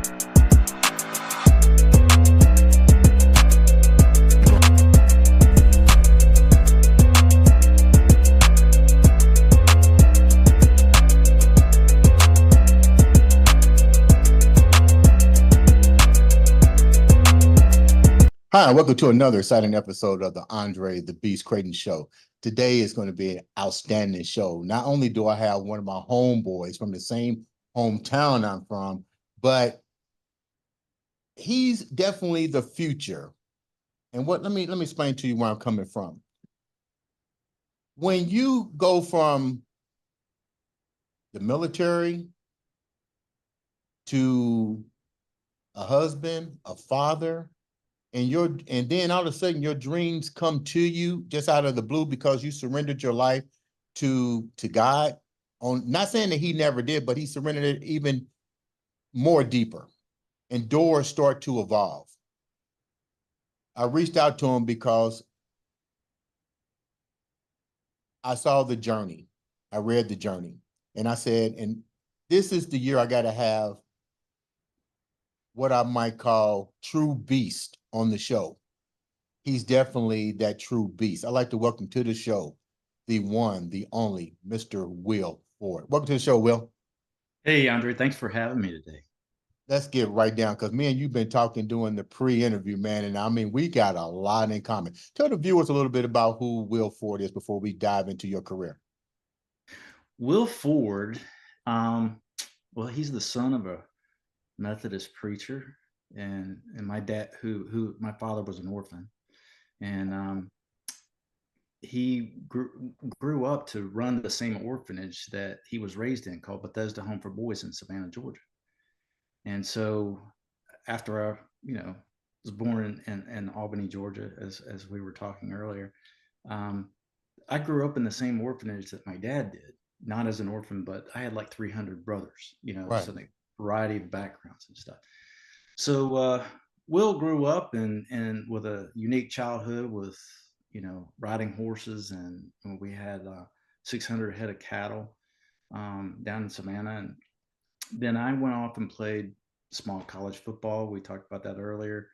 Hi, welcome to another exciting episode of the Andre The Beast Crayton Show. Today is going to be an outstanding show. Not only do I have one of my homeboys from the same hometown I'm from, but he's definitely the future. And let me explain to you where I'm coming from. When you go from the military to a husband, a father, and then all of a sudden your dreams come to you just out of the blue because you surrendered your life to God. Not saying that he never did, but he surrendered it even more deeper, and doors start to evolve. I reached out to him because I saw the journey. I read the journey, and I said, and this is the year I got to have what I might call true beast on the show. He's definitely that true beast. I'd like to welcome to the show the one, the only, Mr. Will Ford. Welcome to the show, Will. Hey, Andre, thanks for having me today. Let's get right down, because me and you've been talking doing the pre-interview, man, and I mean, we got a lot in common. Tell the viewers a little bit about who Will Ford is before we dive into your career. Will Ford, well, he's the son of a Methodist preacher, and my dad, who my father was an orphan, and he grew up to run the same orphanage that he was raised in, called Bethesda Home for Boys in Savannah, Georgia. And so, after I, was born in Albany, Georgia, as we were talking earlier, I grew up in the same orphanage that my dad did. Not as an orphan, but I had like 300 brothers, Right. so a variety of backgrounds and stuff. So Will grew up and with a unique childhood with, riding horses, and we had 600 head of cattle down in Savannah. And then I went off and played small college football. We talked about that earlier.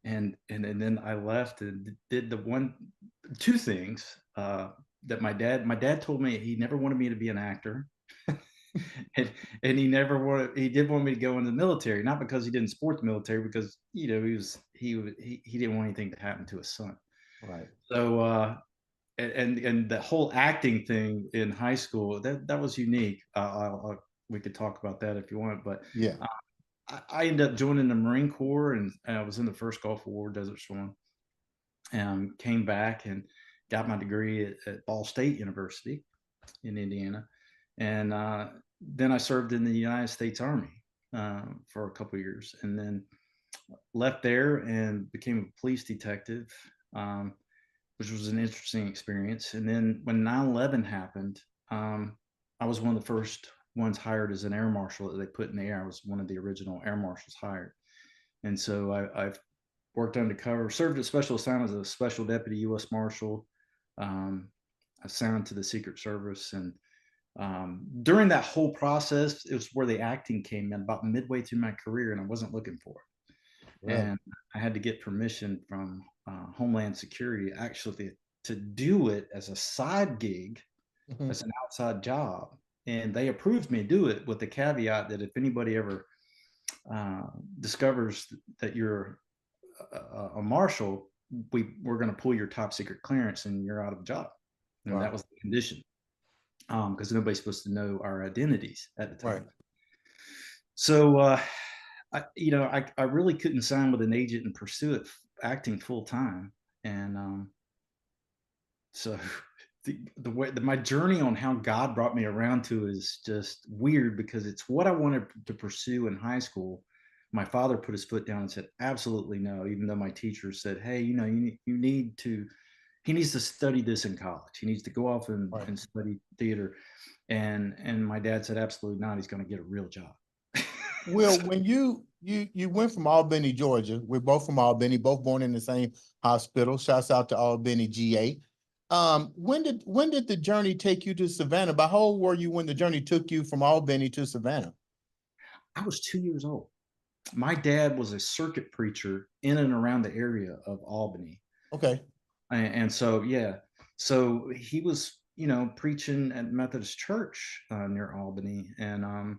And then I left and did two things that my dad told me he never wanted me to be an actor. and he did want me to go into the military, not because he didn't support the military, because he didn't want anything to happen to his son. Right. So and the whole acting thing in high school, that was unique. We could talk about that if you want, but yeah, I ended up joining the Marine Corps, and I was in the first Gulf War, Desert Storm, and came back and got my degree at Ball State University in Indiana. And then I served in the United States Army for a couple of years, and then left there and became a police detective, which was an interesting experience. And then when 9/11 happened, I was one of the first ones hired as an air marshal that they put in the air. I was one of the original air marshals hired. And so I've worked undercover, served a special assignment as a special deputy U.S. Marshal, assigned to the Secret Service. And during that whole process, it was where the acting came in about midway through my career, and I wasn't looking for it. Right. And I had to get permission from Homeland Security actually to do it as a side gig, as an outside job. And they approved me to do it with the caveat that if anybody ever discovers that you're a marshal, we're going to pull your top secret clearance and you're out of a job. And wow. That was the condition, because nobody's supposed to know our identities at the time. Right. So, I really couldn't sign with an agent and pursue it acting full time. And so the way my journey on how God brought me around to is just weird, because it's what I wanted to pursue in high school. My father put his foot down and said, absolutely no, even though my teacher said, hey, he needs to study this in college. He needs to go off and, right. and study theater. And my dad said, absolutely not. He's going to get a real job. Well, when you went from Albany, Georgia, we're both from Albany, both born in the same hospital. Shouts out to Albany, GA. When did the journey take you to Savannah? How old were you when the journey took you from Albany to Savannah? I was 2 years old. my dad was a circuit preacher in and around the area of Albany. Okay. And so, yeah, so he was, preaching at Methodist Church near Albany. And,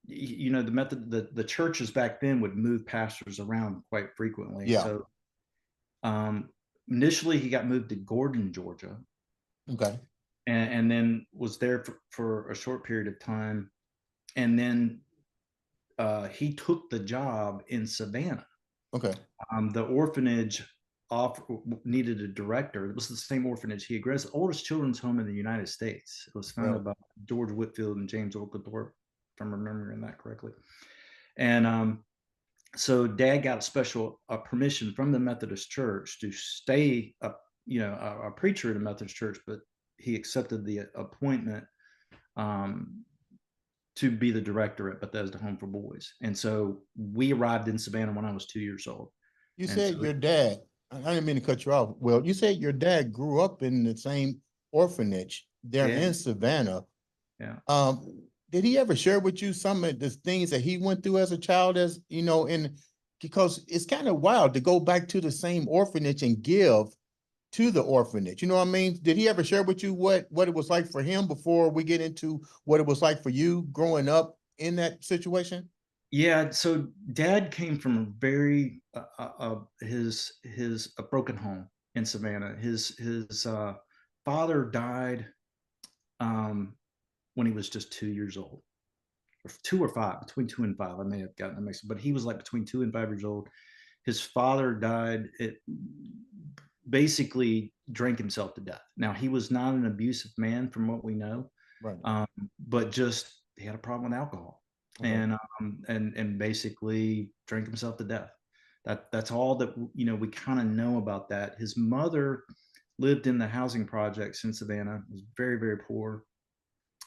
the churches back then would move pastors around quite frequently. Yeah. So, um, initially he got moved to Gordon, Georgia, Okay. and then was there for a short period of time. And then he took the job in Savannah. Okay. The orphanage off needed a director. It was the same orphanage he had grown. It's the oldest children's home in the United States. It was founded Really? by George Whitfield and James Oglethorpe, if I'm remembering that correctly. And so Dad got permission from the Methodist Church to stay a preacher at a Methodist church, but he accepted the appointment to be the director at Bethesda Home for Boys. And so we arrived in Savannah when I was 2 years old. You And said so, your dad, I didn't mean to cut you off. Well, you said your dad grew up in the same orphanage there yeah, in Savannah. yeah. Did he ever share with you some of the things that he went through as a child, as you know, because it's kind of wild to go back to the same orphanage and give to the orphanage. You know what I mean? Did he ever share with you what it was like for him before we get into what it was like for you growing up in that situation? Yeah, so Dad came from a very his a broken home in Savannah. His father died um, when he was just 2 years old, or 2 or 5, between 2 and 5. I may have gotten that mixed up, but he was like between 2 and 5 years old. His father died. It basically drank himself to death. Now he was not an abusive man, from what we know, Right. but just he had a problem with alcohol, Okay. and basically drank himself to death. That's all that we kind of know about that. His mother lived in the housing projects in Savannah. Was very, very poor,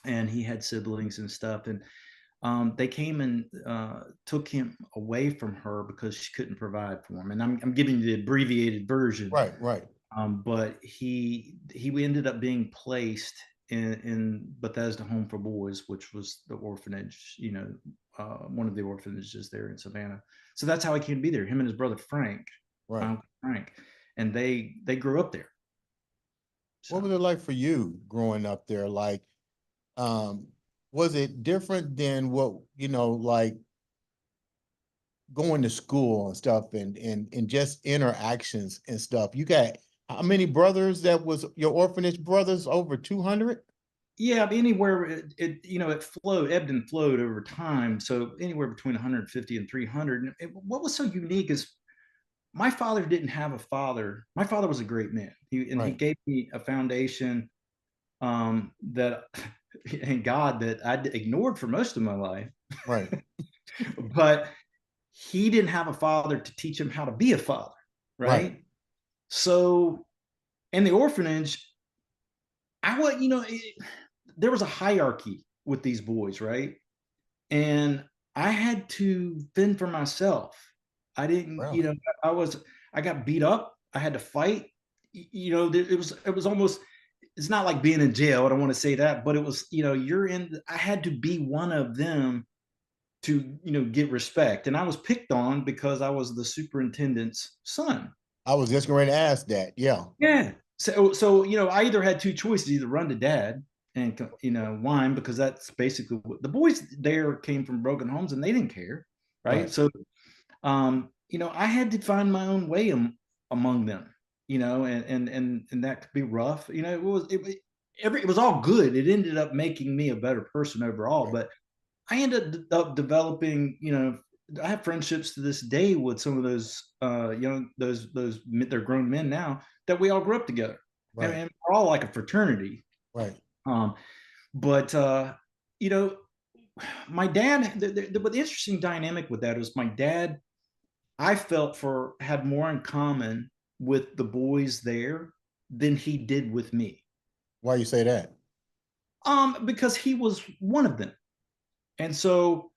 and he had siblings and stuff. And they came and took him away from her because she couldn't provide for him. And I'm giving you the abbreviated version. Right. Right. But he ended up being placed in Bethesda Home for Boys, which was the orphanage, one of the orphanages there in Savannah. So that's how he came to be there. Him and his brother Frank, my Right. uncle Frank, and they grew up there. What So was it like for you growing up there? Like, um, was it different than what, like going to school and stuff and just interactions and stuff? You got how many brothers that was your orphanage brothers? Over 200? yeah, anywhere it flowed, ebbed and flowed over time. So anywhere between 150 and 300. And what was so unique is my father didn't have a father. My father was a great man. He Right. gave me a foundation that and God that I'd ignored for most of my life. Right. But he didn't have a father to teach him how to be a father, Right. right? So in the orphanage, I was, there was a hierarchy with these boys, right? And I had to fend for myself. I didn't, Really? I was, I got beat up. I had to fight. It was almost, it's not like being in jail. I don't want to say that, but it was, I had to be one of them to, get respect. And I was picked on because I was the superintendent's son. I was just going to ask that. Yeah. Yeah. So I either had two choices: either run to dad and whine, because that's basically what the boys there came from broken homes and they didn't care, right? Right. So, I had to find my own way among them, and that could be rough. It was all good. It ended up making me a better person overall, Right. but I ended up developing, I have friendships to this day with some of those they're grown men now that we all grew up together, and, Right. and we're all like a fraternity. Right. Um, but you know, my dad. But the interesting dynamic with that was my dad. I felt for had more in common with the boys there than he did with me. Why you say that? Because he was one of them, and so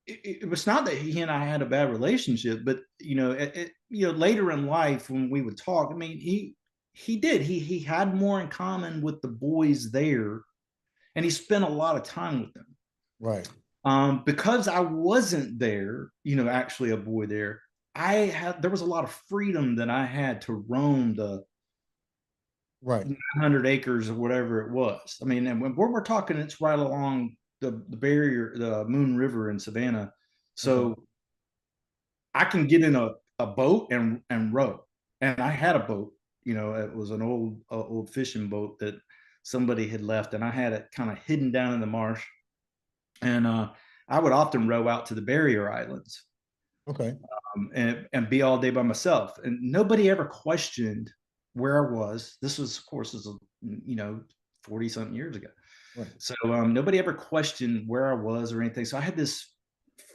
it was not that he and I had a bad relationship, but later in life when we would talk, I mean, he had more in common with the boys there, and he spent a lot of time with them. Right. Because I wasn't there, actually a boy there, there was a lot of freedom that I had to roam the Right. 900 acres or whatever it was. I mean, and when we're talking, it's right along the barrier, the Moon River in Savannah. Okay. So I can get in a boat and row. And I had a boat, it was an old fishing boat that somebody had left, and I had it kind of hidden down in the marsh. And I would often row out to the barrier islands, Okay. and be all day by myself. And nobody ever questioned where I was. This was, of course, 40 something years ago. Right. So nobody ever questioned where I was or anything. So I had this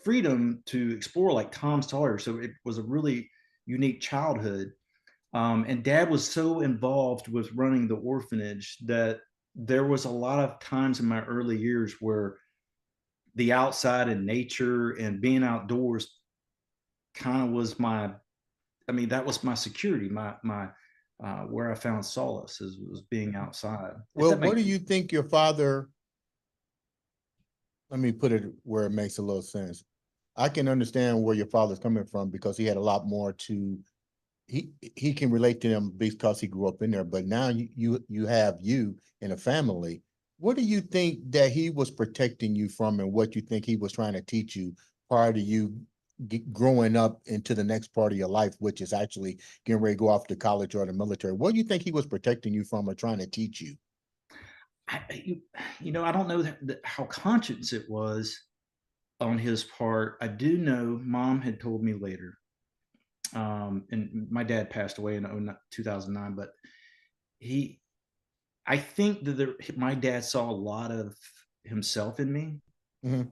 freedom to explore like Tom Sawyer. So it was a really unique childhood. And dad was so involved with running the orphanage that there was a lot of times in my early years where the outside and nature and being outdoors kind of was that was my security, my where I found solace was being outside. If Well, that what makes do you think your father, let me put it where it makes a little sense. I can understand where your father's coming from because he had a lot more to he can relate to them because he grew up in there. But now you have you in a family. What do you think that he was protecting you from, and what you think he was trying to teach you prior to you growing up into the next part of your life, which is actually getting ready to go off to college or the military? What do you think he was protecting you from or trying to teach you? I don't know how conscious it was on his part. I do know mom had told me later, and my dad passed away in 2009, but he, I think that my dad saw a lot of himself in me. Mhm.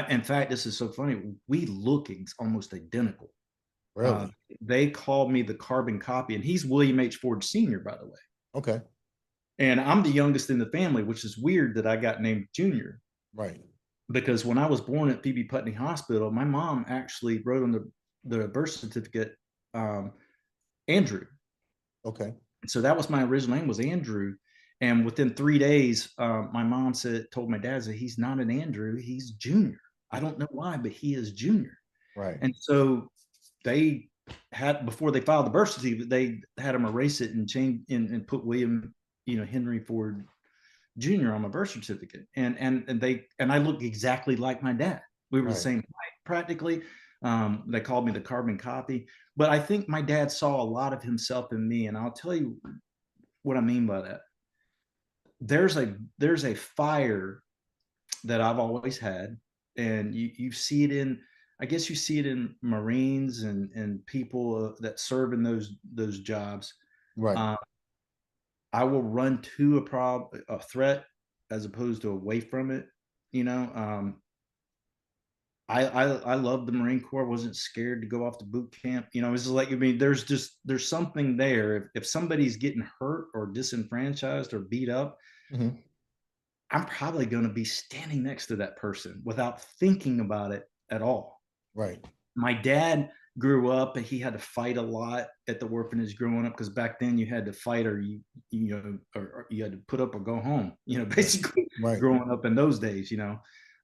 In fact, this is so funny. We look almost identical. Uh, Really? they called me the carbon copy, and he's William H. Ford Sr., by the way. Okay. And I'm the youngest in the family, which is weird that I got named Junior, Right. because when I was born at Phoebe Putney Hospital, my mom actually wrote on the birth certificate, um, Andrew. Okay. So that was my original name, was Andrew. And within 3 days, my mom told my dad that he's not an Andrew, he's Junior. I don't know why, but he is Junior. Right. And so they had, before they filed the birth certificate, they had him erase it and change and put William, Henry Ford Jr. on my birth certificate. And I look exactly like my dad. We were the Right. same height practically. They called me the carbon copy. But I think my dad saw a lot of himself in me, and I'll tell you what I mean by that. There's a fire that I've always had, and you see it in, I guess you see it in Marines and people that serve in those jobs. Right. Uh, I will run to a threat as opposed to away from it. You know, I love the Marine Corps. Wasn't scared to go off to boot camp. It's just like, I mean, there's something there. If somebody's getting hurt or disenfranchised or beat up, Mhm. I'm probably going to be standing next to that person without thinking about it at all. Right. My dad grew up and he had to fight a lot at the orphanage growing up, because back then you had to fight, or or you had to put up or go home, Right. basically Right. growing up in those days.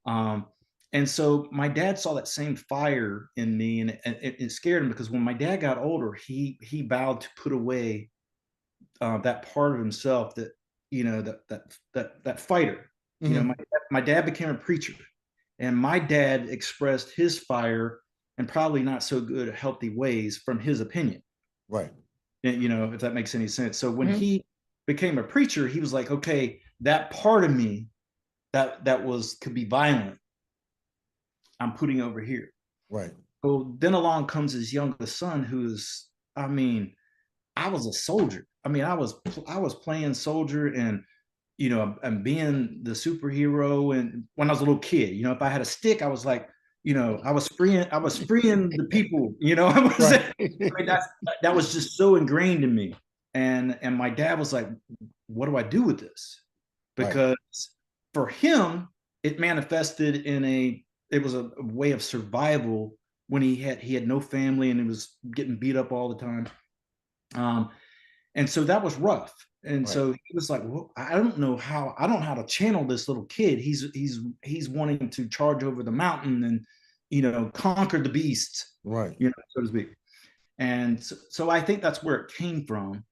um, and so my dad saw that same fire in me, and it scared him, because when my dad got older, he vowed to put away that part of himself, that that fighter. Mhm. My dad became a preacher, and my dad expressed his fire in probably not so good healthy ways from his opinion. Right. If that makes any sense. So when Mhm. he became a preacher, he was like, okay, that part of me that was could be violent, I'm putting over here. Right. So then along comes his youngest son, who's, I mean, I was a soldier. I mean, I was playing soldier, and and being the superhero. And when I was a little kid, if I had a stick, I was like, I was freeing the people. I was. Right. I mean, that was just so ingrained in me. And my dad was like, "What do I do with this?" Right. Because for him, it manifested in it was a way of survival when he had no family and he was getting beat up all the time. Um, and so that was rough. And Right. so he was like, well, I don't know how to channel this little kid. He's wanting to charge over the mountain and, conquer the beast, Right. so to speak. And so I think that's where it came from.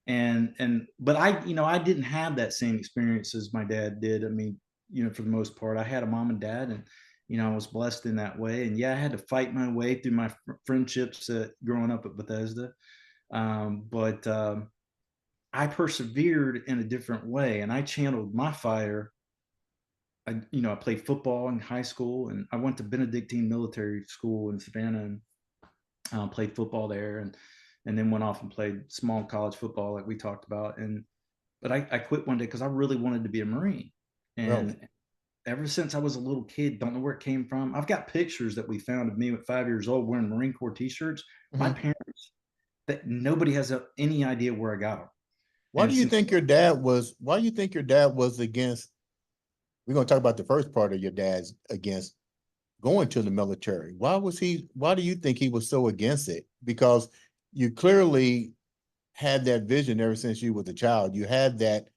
But I didn't have that same experience as my dad did. I mean, for the most part, I had a mom and dad, and I was blessed in that way. And yeah, I had to fight my way through my friendships growing up at Bethesda. But I persevered in a different way, and I channeled my fire. I played football in high school, and I went to Benedictine Military School in Savannah, and played football there, and then went off and played small college football, like we talked about. But I quit one day because I really wanted to be a Marine, Really. and ever since I was a little kid, don't know where it came from. I've got pictures that we found of me at 5 years old wearing Marine Corps T-shirts. My Mhm. parents, that nobody has any idea where I got them. Why do And you since think your dad was? Why do you think your dad was against? We're going to talk about the first part of your dad's against going to the military. Why was he? Why do you think he was so against it? Because you clearly had that vision ever since you was a child. You had that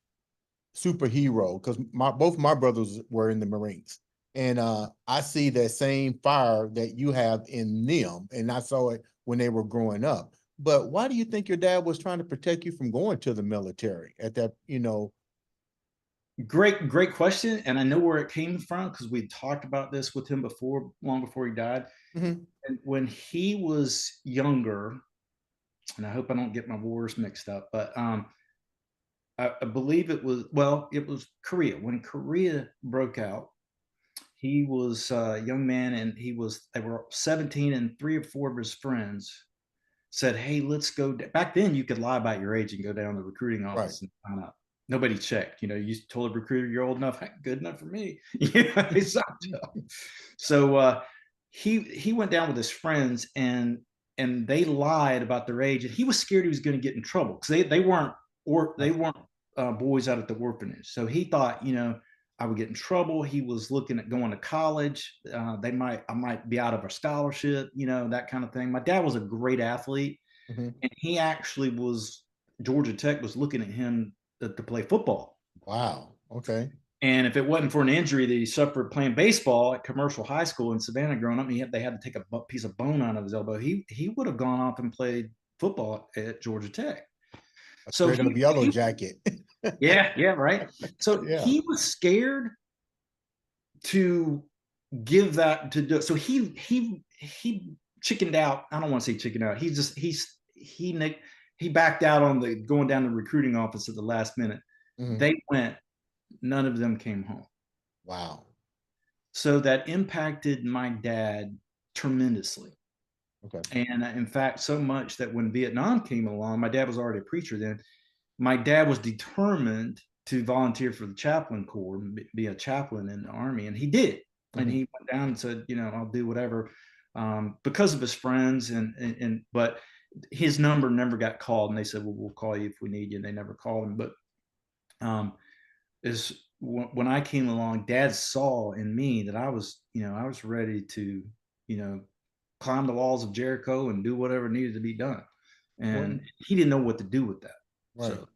superhero because both my brothers were in the Marines, and I see that same fire that you have in them, and I saw it when they were growing up. But why do you think your dad was trying to protect you from going to the military at that? great question, and I know where it came from because we talked about this with him before, long before he died. Mhm. And when he was younger, and I hope I don't get my wars mixed up, but I believe it was Korea. When Korea broke out, he was a young man, and they were 17, and three or four of his friends said, "Hey, let's go." Back then, you could lie about your age and go down to the recruiting Right. office and find out. Nobody checked. You told a recruiter you're old enough. Hey, good enough for me. So he went down with his friends, and they lied about their age, and he was scared he was going to get in trouble because they Right. weren't boys out at the orphanage. So he thought, I would get in trouble. He was looking at going to college. I might be out of a scholarship, that kind of thing. My dad was a great athlete, Mhm. and he actually Georgia Tech was looking at him to play football. Wow. Okay. And if it wasn't for an injury that he suffered playing baseball at Commercial High School in Savannah growing up, they had to take a piece of bone out of his elbow. He would have gone off and played football at Georgia Tech. A So straight up yellow jacket. yeah, right. So Yeah. he was scared to give that to do. So he chickened out. I don't want to say chickened out. He backed out on the going down to the recruiting office at the last minute. Mhm. They went. None of them came home. Wow. So that impacted my dad tremendously. Okay. And in fact, so much that when Vietnam came along, my dad was already a preacher then. My dad was determined to volunteer for the chaplain corps, be a chaplain in the army, and he did. And Mhm. he went down and said, I'll do whatever, because of his friends, but his number never got called, and they said, well, we'll call you if we need you, and they never called him. But is when I came along, Dad saw in me that I was ready to, you know, climb the walls of Jericho and do whatever needed to be done. And When he didn't know what to do with that. right. So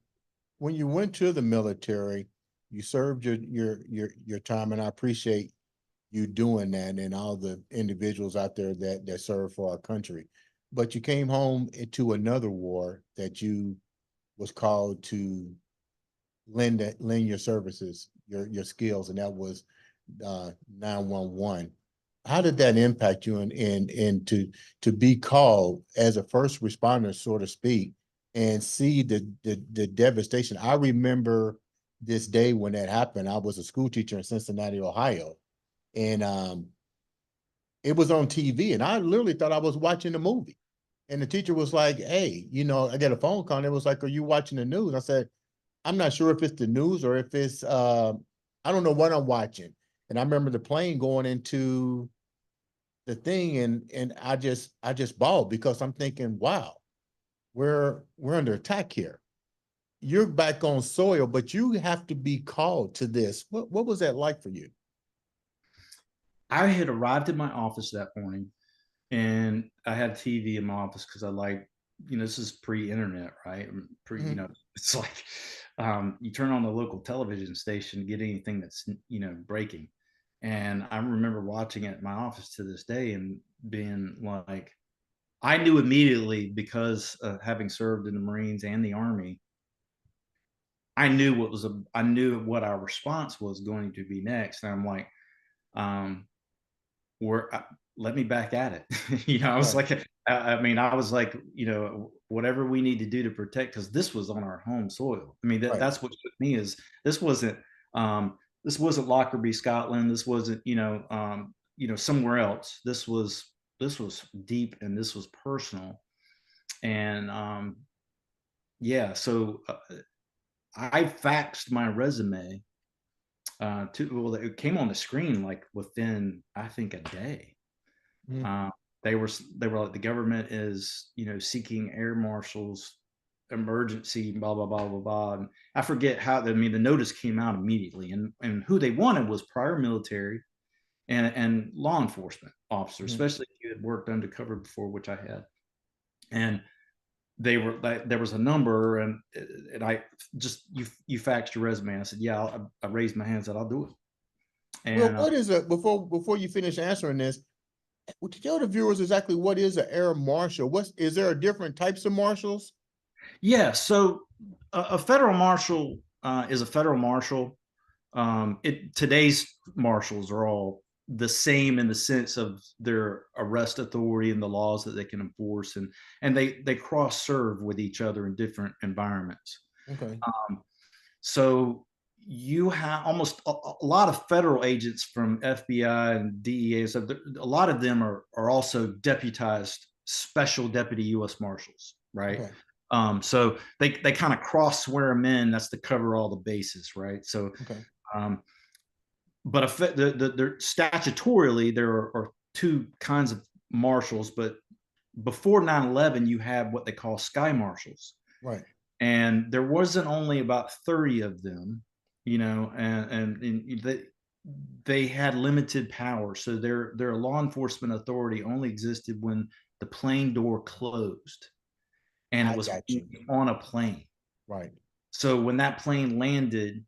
When you went to the military, you served your time, and I appreciate you doing that and all the individuals out there that serve for our country. But you came home into another war that you was called to lend your services, your skills, and that was 911. How did that impact you and to be called as a first responder, so to speak, and see the devastation? I remember this day when that happened. I was a school teacher in Cincinnati, Ohio, and it was on TV, and I literally thought I was watching a movie. And the teacher was like, "Hey, I got a phone call, and it was like, are you watching the news?" I said, I'm not sure if it's the news or if it's I don't know what I'm watching. And I remember the plane going into the thing, and I just bawled because I'm thinking, wow, we're under attack here. You're back on soil, but you have to be called to this. What was that like for you? I had arrived at my office that morning, and I had TV in my office because I like this is pre-internet, right? Mhm. It's like you turn on the local television station to get anything that's breaking. And I remember watching it in my office to this day and being like, I knew immediately because having served in the Marines and the Army, I knew what our response was going to be next. And I'm like, um, we're let me back at it. I was Right, like, I mean, I was like, whatever we need to do to protect, because this was on our home soil. I mean, right. that's what took me is this wasn't this wasn't Lockerbie, Scotland. This wasn't somewhere else. This was deep and this was personal. And yeah, so I faxed my resume well, it came on the screen like within, I think, a day. Mhm. Uh, they were like, the government is seeking air marshals, emergency, blah blah blah blah blah. And I forget how. I mean, the notice came out immediately, and who they wanted was prior military and law enforcement officers, Mhm. especially if you had worked undercover before, which I had. And there was a number, and I just you faxed your resume. I said, yeah. I raised my hand, said I'll do it. Well, And what is a before you finish answering this? Would you tell the viewers exactly what is an air marshal? What's is there a different types of marshals? yeah, so a federal marshal is a federal marshal. Today's marshals are all the same in the sense of their arrest authority and the laws that they can enforce, and they cross serve with each other in different environments. Okay, Um, so you have almost a lot of federal agents from FBI and DEA. So a lot of them are also deputized special deputy U.S. Marshals, right? okay, So they kind of cross swear them in. That's to cover all the bases, right? So, okay, um, but statutorily there are two kinds of marshals. But before 9/11, you have what they call sky marshals, right. and there wasn't only about 30 of them, and they had limited power. So their law enforcement authority only existed when the plane door closed, and it I was got you. on a plane. Right. So when that plane landed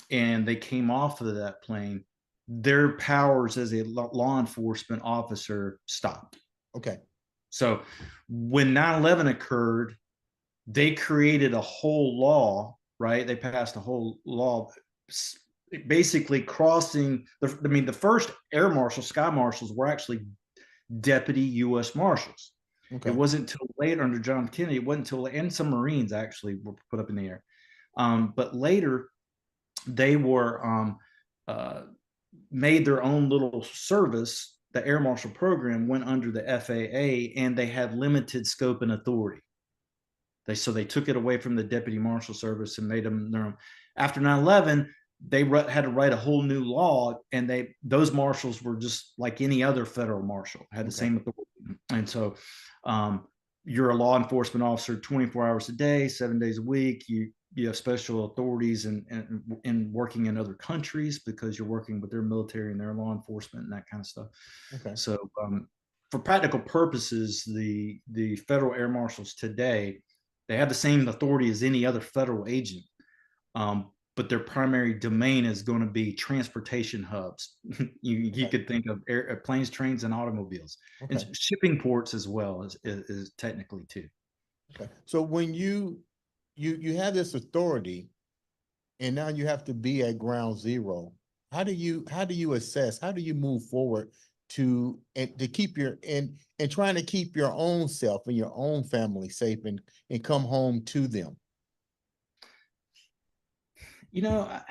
and they came off of that plane, their powers as a law enforcement officer stopped. Okay. So when 9/11 occurred, they created a whole law, right? They passed a whole law basically crossing I mean, the first air marshals, sky marshals were actually deputy U.S. marshals. It Okay. wasn't until later under John Kennedy, it wasn't until, and some Marines actually were put up in the air. But later, they were uh, made their own little service. The Air Marshal program went under the FAA, and they had limited scope and authority. They took it away from the deputy marshal service and made them their own. After 9/11, they had to write a whole new law, and those marshals were just like any other federal marshal, had the Okay. same authority. And so um, you're a law enforcement officer 24 hours a day, 7 days a week. You have special authorities and working in other countries because you're working with their military and their law enforcement and that kind of stuff. Okay. So for practical purposes, the federal air marshals today, they have the same authority as any other federal agent, but their primary domain is going to be transportation hubs. You Okay. could think of planes, trains, and automobiles, and Okay. shipping ports as well is technically too. Okay. So when you have this authority and now you have to be at ground zero, how do you assess, how do you move forward to keep and trying to keep your own self and your own family safe and come home to them? You know,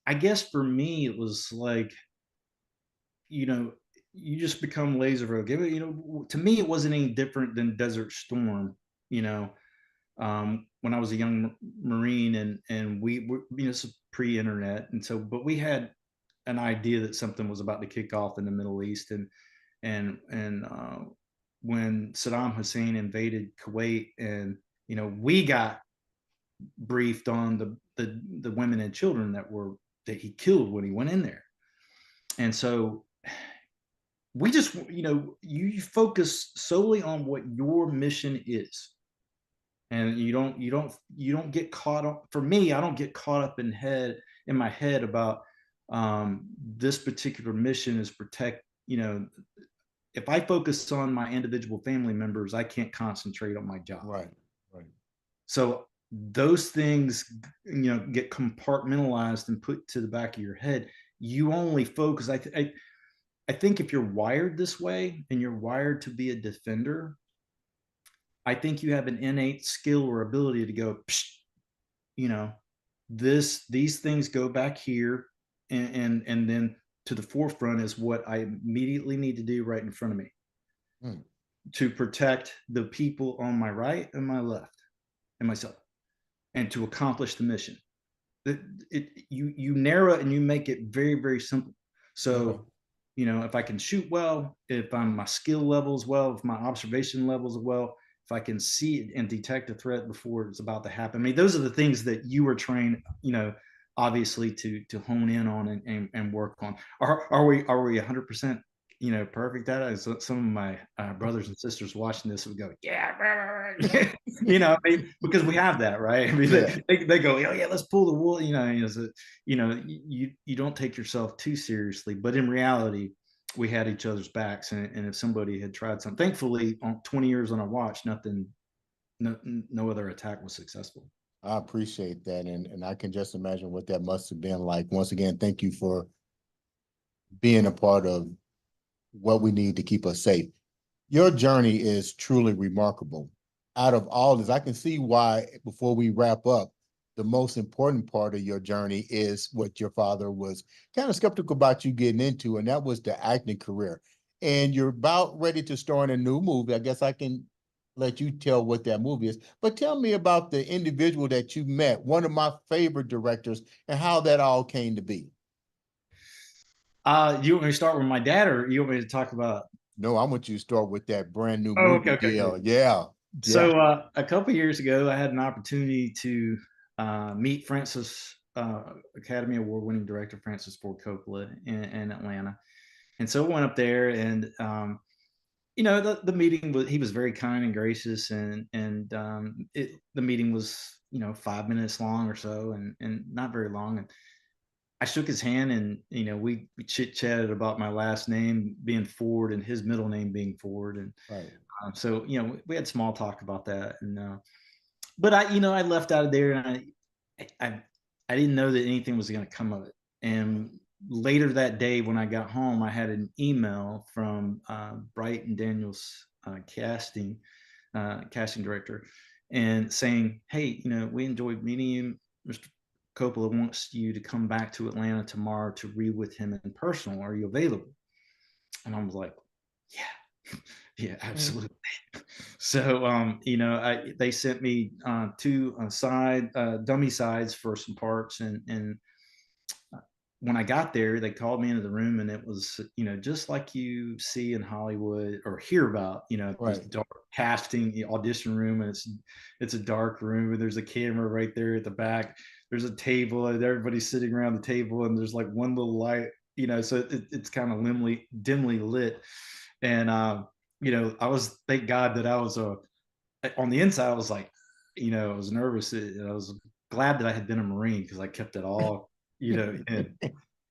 I guess for me it was like, you know, you just become laser focused. To me it wasn't any different than Desert Storm. You know, when I was a young Marine, and this is pre-internet, and so but we had an idea that something was about to kick off in the Middle East, and when Saddam Hussein invaded Kuwait, and we got briefed on the women and children that he killed when he went in there, and so we just, you focus solely on what your mission is, and you don't get caught up. For me, I don't get caught up in my head about this particular mission is protect. If I focus on my individual family members, I can't concentrate on my job. Right. Right. So those things, get compartmentalized and put to the back of your head. You only focus. I think if you're wired this way and you're wired to be a defender, I think you have an innate skill or ability to go, Psh, you know, these things go back here, and then to the forefront is what I immediately need to do right in front of me Mm. to protect the people on my right and my left and myself, and to accomplish the mission. You narrow it and you make it very, very simple. Okay. So, if I can shoot well, if my skill levels well, if my observation levels well, if I can see and detect a threat before it's about to happen. I mean, those are the things that you were trained, obviously to hone in on and work on. Are we 100%, perfect at it? So some of my brothers and sisters watching this would go, yeah, I mean, because we have that, right? I mean, Yeah. they go, oh yeah, let's pull the wool, so, you don't take yourself too seriously, but in reality, we had each other's backs, and if somebody had tried something, thankfully, on 20 years on a watch, nothing, no other attack was successful. I appreciate that. And I can just imagine what that must have been like. Once again, thank you for being a part of what we need to keep us safe. Your journey is truly remarkable. Out of all this, I can see why, before we wrap up, the most important part of your journey is what your father was kind of skeptical about you getting into, and that was the acting career. And you're about ready to star in a new movie. I guess I can let you tell what that movie is. But tell me about the individual that you met, one of my favorite directors, and how that all came to be. You want me to start with my dad, or you want me to talk about? No, I want you to start with that brand new Oh, okay, movie okay, deal. good. Yeah, yeah, So a couple years ago, I had an opportunity to meet Francis, Academy Award winning director Francis Ford Coppola in Atlanta, and so I went up there, and the meeting was, he was very kind and gracious, and the meeting was 5 minutes long or so, and not very long, and I shook his hand, and we chit chatted about my last name being Ford and his middle name being Ford, and right. so we had small talk about that, and but I left out of there, and I didn't know that anything was going to come of it. And later that day, when I got home, I had an email from Bright and Daniels casting director, and saying, "Hey, we enjoyed meeting you. Mr. Coppola wants you to come back to Atlanta tomorrow to read with him in person. Are you available?" And I was like, "Yeah, yeah, Mm. absolutely." So, they sent me two dummy sides for some parts, and when I got there, they called me into the room, and it was, just like you see in Hollywood or hear about, this Right. dark casting audition room, and it's a dark room, and there's a camera right there at the back. There's a table, and everybody's sitting around the table, and there's like one little light, so it's kind of dimly lit, and I was, thank God that I was on the inside. I was like, I was nervous, and I was glad that I had been a Marine, because I kept it all, in.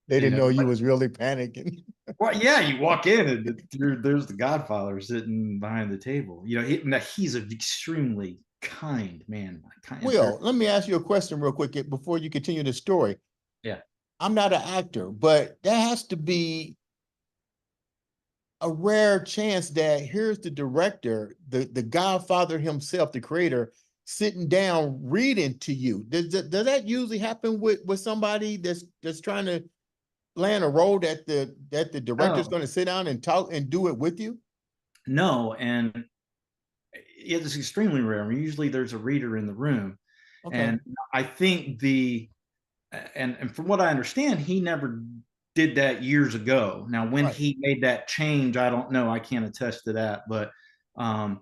They didn't know you But, was really panicking. well, yeah, you walk in, and there's the Godfather sitting behind the table. Now he's an extremely kind man, kind, very, Will, let me ask you a question real quick before you continue the story. yeah. I'm not an actor, but that has to be a rare chance that here's the director, the Godfather himself, the creator, sitting down reading to you. Does that usually happen with somebody that's trying to land a role that the director's Oh going to sit down and talk and do it with you? no, and it's extremely rare. I mean, usually there's a reader in the room, Okay. and I think and from what I understand, he never did that years ago. Now, when Right. he made that change, I don't know. I can't attest to that, but um,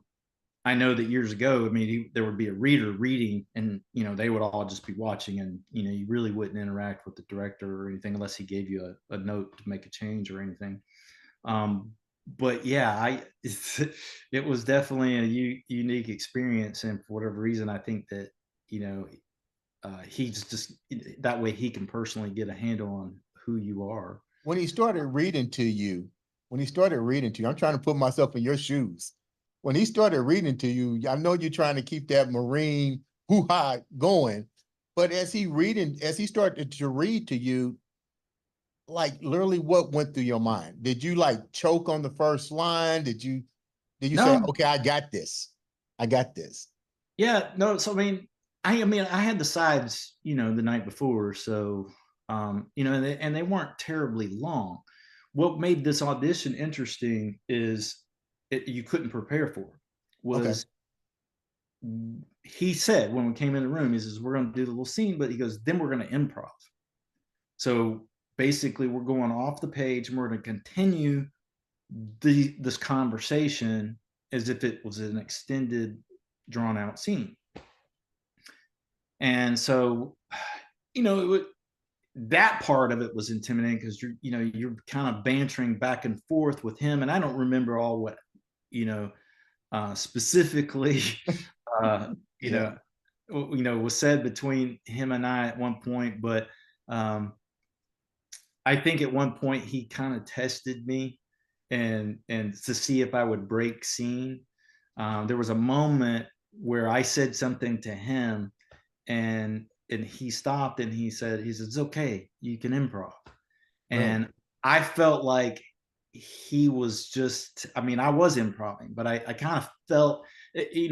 I know that years ago, I mean, there would be a reader reading, and they would all just be watching, and you really wouldn't interact with the director or anything unless he gave you a note to make a change or anything. Um, but yeah, it was definitely a unique experience, and for whatever reason, I think that you know he's just that way he can personally get a handle on who you are. When he started reading to you, when he started reading to you, I'm trying to put myself in your shoes. When he started reading to you, I know you're trying to keep that Marine hoo-ha going, but as he started to read to you, like literally what went through your mind? Did you like choke on the first line? Did you say, No, okay, I got this. I got this. yeah, no. So I mean, I had the sides, the night before, so and they weren't terribly long. What made this audition interesting is you couldn't prepare for it. Okay. Was he said when we came in the room, he says, we're going to do the little scene, but he goes, then we're going to improv. So basically, we're going off the page and we're going to continue this conversation as if it was an extended, drawn out scene. And so, that part of it was intimidating because you're kind of bantering back and forth with him, and I don't remember all what you know specifically uh, you Yeah. know was said between him and I at one point, but um, I think at one point he kind of tested me and to see if I would break scene. There was a moment where I said something to him, and he stopped and he said, it's okay, you can improv. Really? And I felt like he was just, I mean, I was improving, but I kind of felt,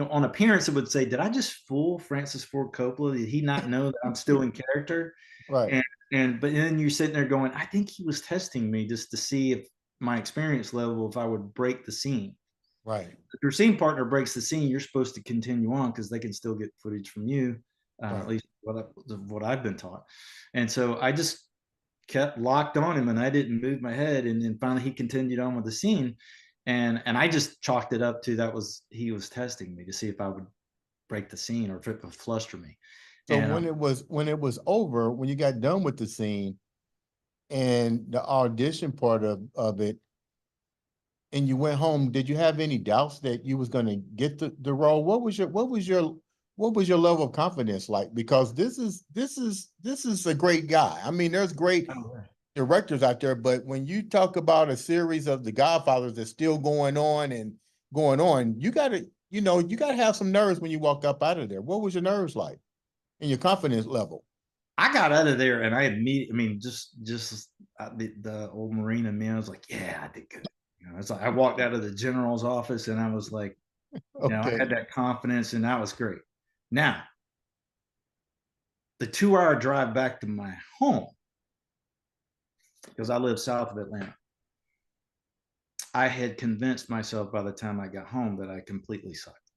on appearance, it would say, did I just fool Francis Ford Coppola? Did he not know that I'm still in character? Right. But then you're sitting there going, I think he was testing me just to see if my experience level, if I would break the scene. Right. If your scene partner breaks the scene, you're supposed to continue on because they can still get footage from you, at Right. least what I've been taught. And so I just kept locked on him, and I didn't move my head. And then finally he continued on with the scene, and I just chalked it up to that was he was testing me to see if I would break the scene or if it would fluster me. So And when it was over, when you got done with the scene and the audition part of it, and you went home, did you have any doubts that you was going to get the role? What was your level of confidence like? Because this is a great guy. I mean, there's great directors out there, but when you talk about a series of the Godfathers that's still going on and going on, you gotta have some nerves when you walk up out of there. What was your nerves like and your confidence level? I got out of there and I mean, just the old Marine in me, I was like, yeah, I did good. It's like I walked out of the general's office and I was like, I Okay. had that confidence and that was great. Now, the 2 hour drive back to my home, because I live south of Atlanta, I had convinced myself by the time I got home that I completely sucked.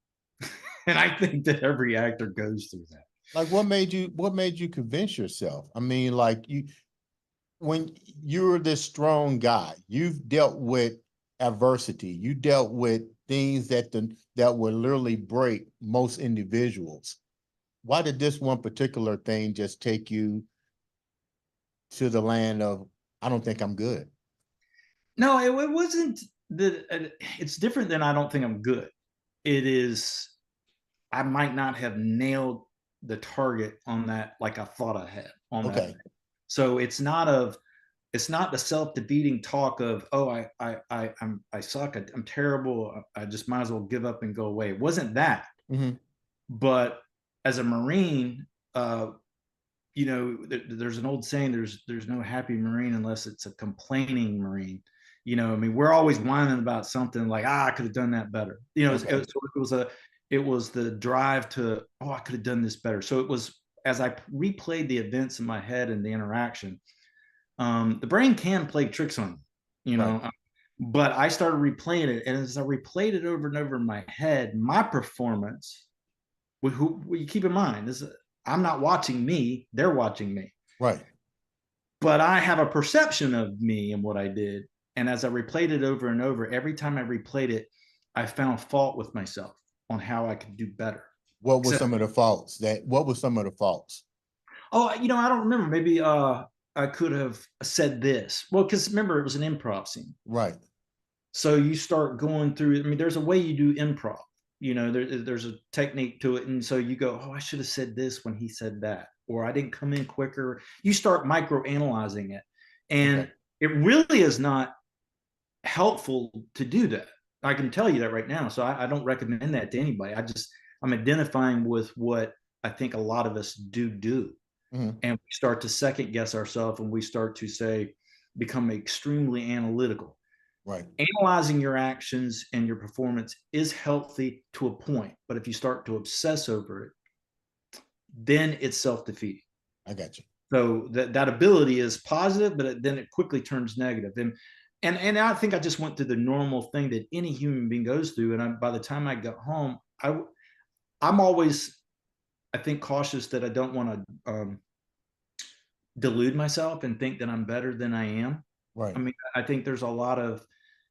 And I think that every actor goes through that. Like what made you convince yourself? I mean, like when you're this strong guy, you've dealt with adversity, you dealt with things that would literally break most individuals. Why did this one particular thing just take you to the land of I don't think I'm good? No, it wasn't that it's different than I don't think I'm good. It is, I might not have nailed the target on that like I thought I had on that. Okay. So it's not the self-defeating talk of, oh, I suck, I'm terrible, I just might as well give up and go away. It wasn't that. Mm-hmm. But as a Marine, there's an old saying, there's no happy Marine unless it's a complaining Marine. I mean, we're always whining about something like, I could have done that better. Okay. It was the drive to, oh, I could have done this better. So it was, as I replayed the events in my head and the interaction, the brain can play tricks on you, Right. but I started replaying it, and as I replayed it over and over in my head, my performance, who you keep in mind, this I'm not watching me, they're watching me. Right. But I have a perception of me and what I did. And as I replayed it over and over, every time I replayed it, I found fault with myself on how I could do better. What were So, some of the faults what were some of the faults? oh, I don't remember. Maybe I could have said this. Well, because remember, it was an improv scene. Right. So you start going through, I mean, there's a way you do improv, there's a technique to it. And so you go, oh, I should have said this when he said that, or I didn't come in quicker. You start micro analyzing it. Okay. And it really is not helpful to do that. I can tell you that right now. So I don't recommend that to anybody. I'm identifying with what I think a lot of us do. Mm-hmm. And we start to second guess ourselves, and we start to become extremely analytical. Right. Analyzing your actions and your performance is healthy to a point, but if you start to obsess over it, then it's self-defeating. I got you. So that ability is positive, but then it quickly turns negative. And I think I just went through the normal thing that any human being goes through. And by the time I got home, I'm always, I think, cautious that I don't want to delude myself and think that I'm better than I am. Right. I mean, I think there's a lot of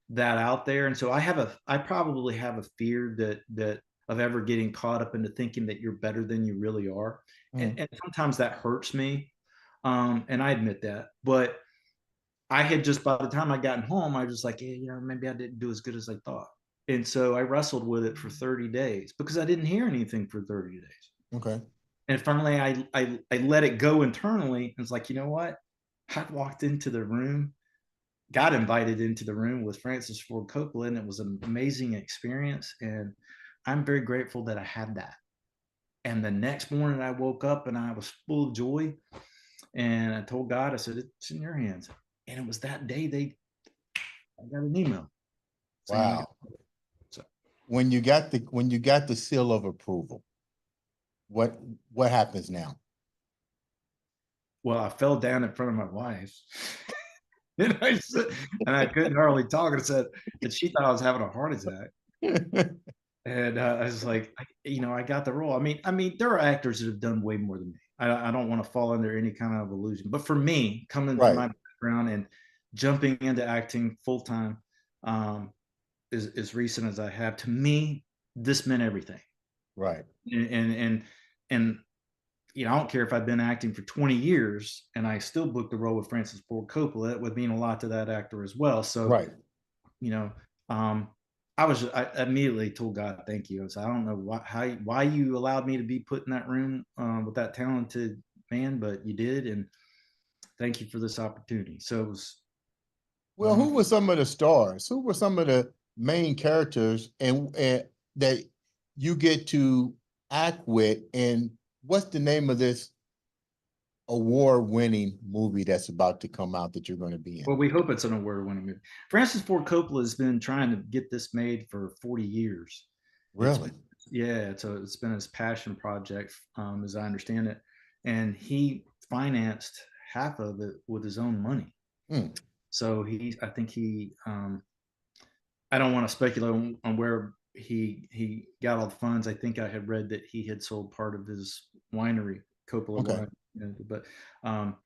that out there. And so I probably have a fear that of ever getting caught up into thinking that you're better than you really are. Mm-hmm. And sometimes that hurts me. And I admit that, but I had just, by the time I got home, I was just like, yeah, maybe I didn't do as good as I thought. And so I wrestled with it for 30 days because I didn't hear anything for 30 days. Okay. And finally, I let it go internally. And it's like, you know what? I walked into the room, got invited into the room with Francis Ford Coppola, and it was an amazing experience. And I'm very grateful that I had that. And the next morning, I woke up and I was full of joy. And I told God, I said, it's in your hands. And it was that day I got an email saying I got Wow. it. So, When you got the seal of approval, what happens now? well, I fell down in front of my wife. and I said, and I couldn't hardly talk. And said, and she thought I was having a heart attack. And I was like, I got the role. I mean, there are actors that have done way more than me. I don't want to fall under any kind of illusion, but for me, coming from Right. my background and jumping into acting full time, as recent as I have, to me, this meant everything. Right. And I don't care if I've been acting for 20 years and I still booked the role with Francis Ford Coppola. It would mean a lot to that actor as well. So, Right. you know, um, I immediately told God, thank you. I said, I don't know why you allowed me to be put in that room with that talented man, but you did. And thank you for this opportunity. So it was, Well, who were some of the stars? Who were some of the main characters and that you get to act with? And what's the name of this award-winning movie that's about to come out that you're going to be in? well, we hope it's an award-winning movie. Francis Ford Coppola has been trying to get this made for 40 years. It's Really? Yeah, it's been his passion project, as I understand it, and he financed half of it with his own money. Hmm. So I think I don't want to speculate on where he got all the funds. I think I had read that he had sold part of his winery, Coppola Okay. Wine, but um,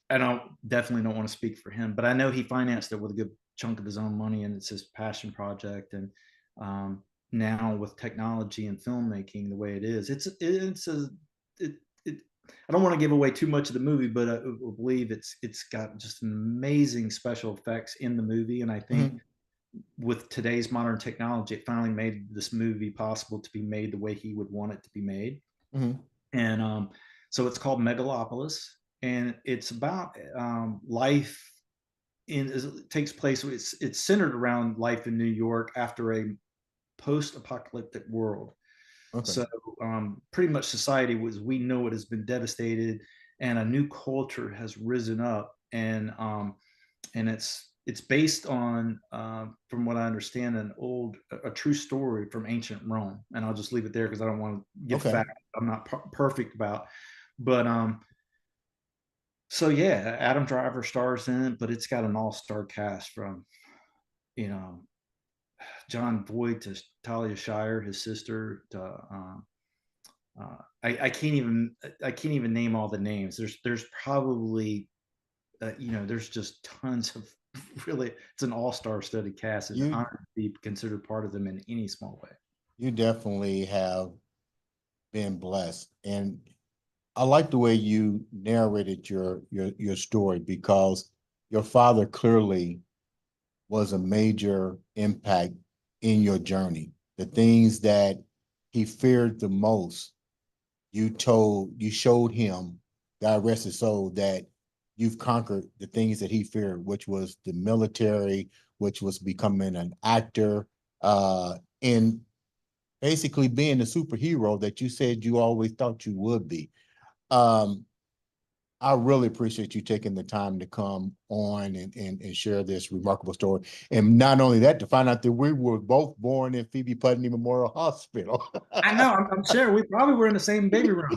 I definitely don't want to speak for him, but I know he financed it with a good chunk of his own money, and it's his passion project. And now with technology and filmmaking the way it is, it, it I don't want to give away too much of the movie, but I believe it's got just amazing special effects in the movie, and I think Mhm. with today's modern technology, it finally made this movie possible to be made the way he would want it to be made. Mhm. And so it's called Megalopolis, and it's about life it takes place. It's centered around life in New York after a post-apocalyptic world. Okay. So pretty much society was we know it has been devastated, and a new culture has risen up, and it's based on, from what I understand, a true story from ancient Rome. And I'll just leave it there because I don't want to give Okay. facts I'm not perfect about. But so yeah, Adam Driver stars in it, but it's got an all-star cast from you know John Voight to Talia Shire, his sister, to I can't even name all the names. There's probably there's just tons of really. It's an all-star studded cast. It's an You honor to be considered part of them in any small way. you definitely have been blessed, and I like the way you narrated your story because your father clearly was a major impact in your journey? The things that he feared the most, you showed him, God rest his soul, that you've conquered the things that he feared, which was the military, which was becoming an actor, and basically being the superhero that you said you always thought you would be. Um, I really appreciate you taking the time to come on and share this remarkable story. And not only that, to find out that we were both born in Phoebe Putney Memorial Hospital. I know. I'm sure we probably were in the same baby room.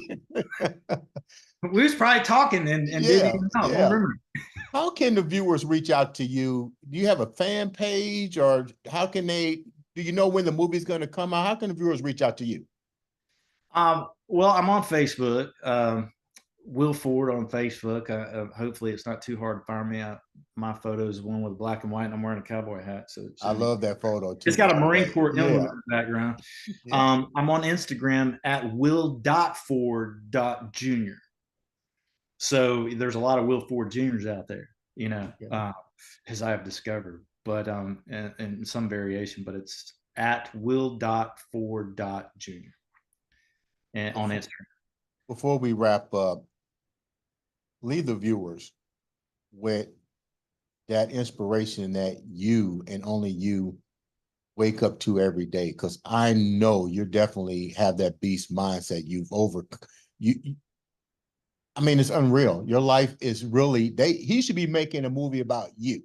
We was probably talking and didn't Yeah, even know. Don't yeah. remember. How can the viewers reach out to you? Do you have a fan page, or how can they, do you know when the movie's going to come out? How can the viewers reach out to you? Well, I'm on Facebook. Will Ford on Facebook. Hopefully, it's not too hard to find me. My photo is one with black and white, and I'm wearing a cowboy hat, so I love that photo it's too, got by a the Marine way. Corps emblem Yeah, in the background. yeah. I'm on Instagram at will.ford.junior. So there's a lot of Will Ford Juniors out there, as I have discovered, but in some variation, but it's at will.ford.junior and on Instagram. Before we wrap up, leave the viewers with that inspiration that you and only you wake up to every day. Because I know you definitely have that beast mindset. You. I mean, it's unreal. Your life is really. He should be making a movie about you.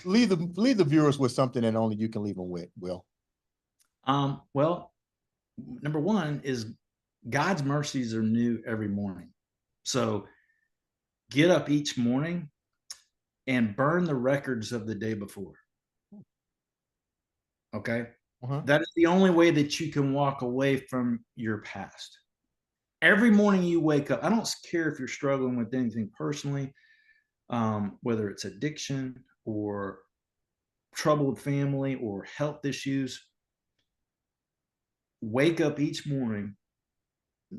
Leave the viewers with something that only you can leave them with. Will. Well, number one is God's mercies are new every morning. So get up each morning and burn the records of the day before. Okay. That is the only way that you can walk away from your past. Every morning you wake up, I don't care if you're struggling with anything personally, whether it's addiction or troubled family or health issues. Wake up each morning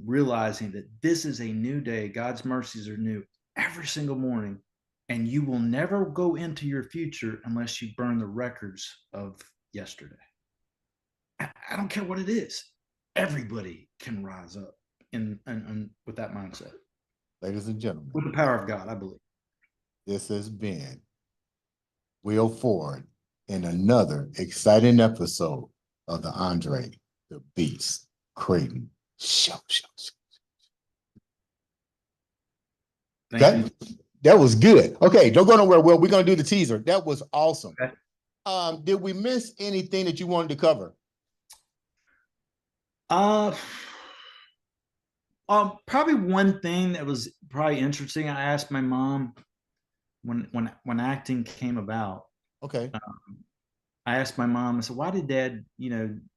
realizing that this is a new day. God's mercies are new every single morning. And you will never go into your future unless you burn the records of yesterday. I don't care what it is. Everybody can rise up and with that mindset. Ladies and gentlemen, With the power of God, I believe. this has been Will Ford in another exciting episode of the Andre the Beast Crayton Show. Thank you. That was good. Okay, don't go nowhere, Will. We're gonna do the teaser. That was awesome. Okay. Did we miss anything that you wanted to cover? Probably one thing that was probably interesting. I asked my mom when acting came about. Okay. I asked my mom. I said, "Why did Dad,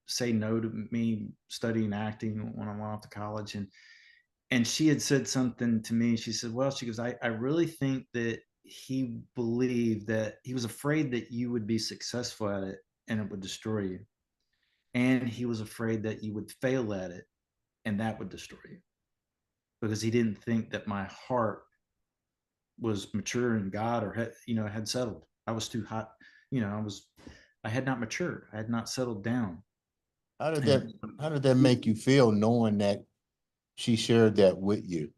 say no to me studying acting when I went off to college?" And she had said something to me. She said, "Well, she goes, I really think that he believed that he was afraid that you would be successful at it and it would destroy you, and he was afraid that you would fail at it and that would destroy you." Because he didn't think that my heart was mature in God or had settled. I was too hot. I had not matured. I had not settled down. How did that make you feel knowing that she shared that with you?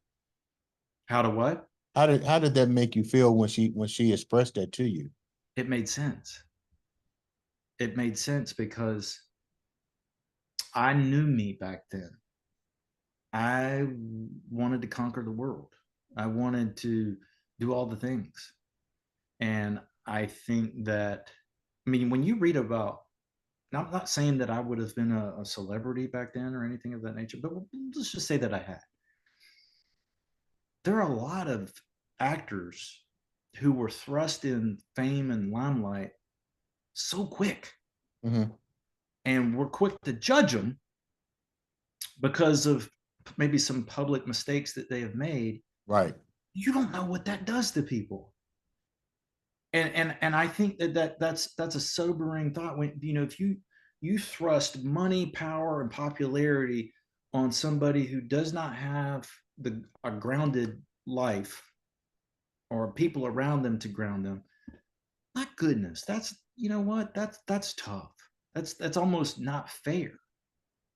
How to what? How did that make you feel when she expressed that to you? It made sense. It made sense because I knew me back then. I wanted to conquer the world. I wanted to do all the things. And I think that, when you read about, now I'm not saying that I would have been a celebrity back then or anything of that nature, but let's just say that I had. There are a lot of actors who were thrust in fame and limelight so quick. Mm-hmm. And we're quick to judge them because of maybe some public mistakes that they have made. Right. You don't know what that does to people. And I think that's a sobering thought when if you thrust money, power, and popularity on somebody who does not have a grounded life or people around them to ground them. my goodness, that's, you know what? That's tough. That's almost not fair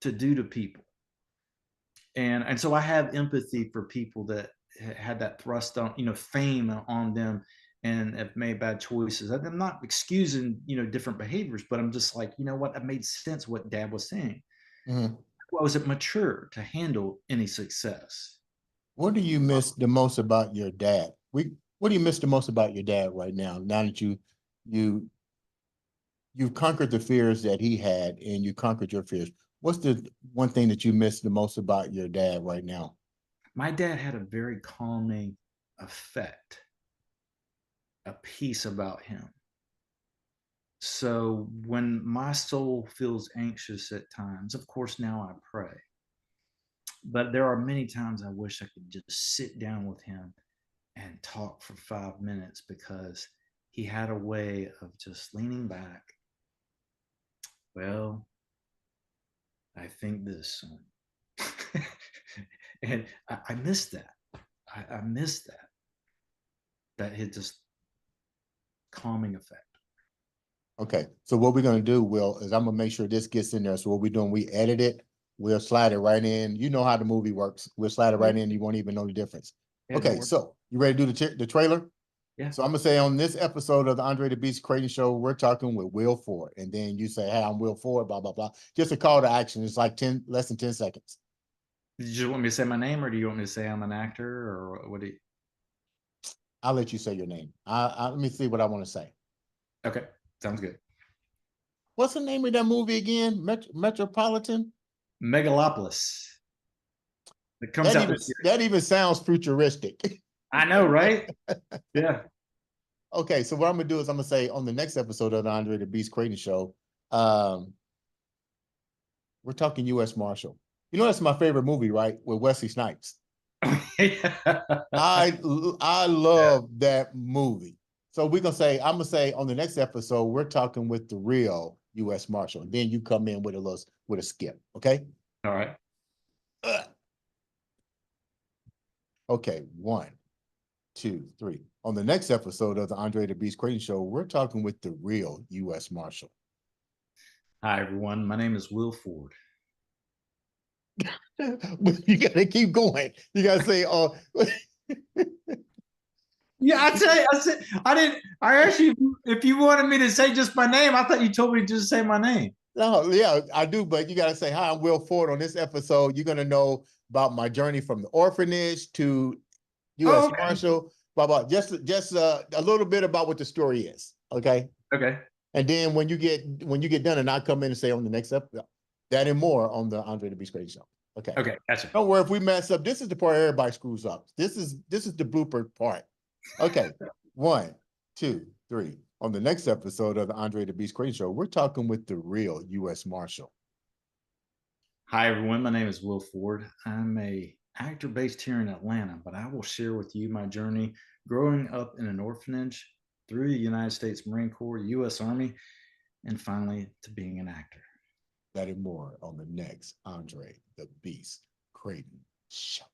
to do to people. And so I have empathy for people that had that thrust on, fame on them and have made bad choices. And I'm not excusing, different behaviors, but I'm just like, you know what? That made sense what dad was saying. Mhm. Was it mature to handle any success? What do you miss the most about your dad? What do you miss the most about your dad right now? Now that you you've conquered the fears that he had and you conquered your fears. What's the one thing that you miss the most about your dad right now? My dad had a very calming effect, a peace about him. So when my soul feels anxious at times, of course, now I pray. But there are many times I wish I could just sit down with him and talk for 5 minutes because he had a way of just leaning back. Well, I think this, son. And I miss that. I miss that. That hit just calming effect. Okay, so what we're gonna do, Will, is I'm gonna make sure this gets in there. So what we're doing, we edit it, we'll slide it right in. You know how the movie works. We'll slide it right in. You won't even know the difference. Yeah, don't Okay, worry. so you ready to do the trailer? Yeah. So I'm gonna say on this episode of the Andre the Beast Crayton Show, we're talking with Will Ford, and then you say, "Hey, I'm Will Ford." Blah blah blah. Just a call to action. It's like less than 10 seconds. Did you just want me to say my name, or do you want me to say I'm an actor, or what do you? I'll let you say your name. Let me see what I want to say. Okay, sounds good. What's the name of that movie again? Metropolitan. Megalopolis. It comes That out even this year. that even sounds futuristic. I know, right? Yeah. Okay, so what I'm gonna do is I'm gonna say on the next episode of the Andre the Beast Crayton Show, um, we're talking U.S. Marshal. You know that's my favorite movie, right? With Wesley Snipes. I I Yeah. love that movie. So we're gonna say I'm gonna say on the next episode we're talking with the real U.S. Marshal, and then you come in with a skip. Okay. All right. Ugh. Okay. 1, 2, 3. On the next episode of the Andre the Beast Crayton Show, we're talking with the real U.S. Marshal. Hi, everyone. My name is Will Ford. You gotta keep going. You gotta say, "Oh, Yeah, I didn't. I actually, if you wanted me to say just my name, I thought you told me to just say my name. no, yeah, I do." But you gotta say, "Hi, I'm Will Ford." On this episode, you're gonna know about my journey from the orphanage to Oh, U.S. okay. Marshal. Blah blah. Just a little bit about what the story is. Okay. Okay. And then when you get done, and I come in and say on the next episode that and more on the Andre the Beast Crayton Show. Okay. Okay. Gotcha. Don't worry if we mess up. This is the part everybody screws up. This is the blooper part. Okay. 1, 2, 3. On the next episode of the Andre the Beast Crayton Show, we're talking with the real U.S. Marshal. Hi, everyone. My name is Will Ford. I'm a actor based here in Atlanta, but I will share with you my journey growing up in an orphanage through the United States Marine Corps, U.S. Army, and finally to being an actor. That and more on the next Andre the Beast Crayton Show.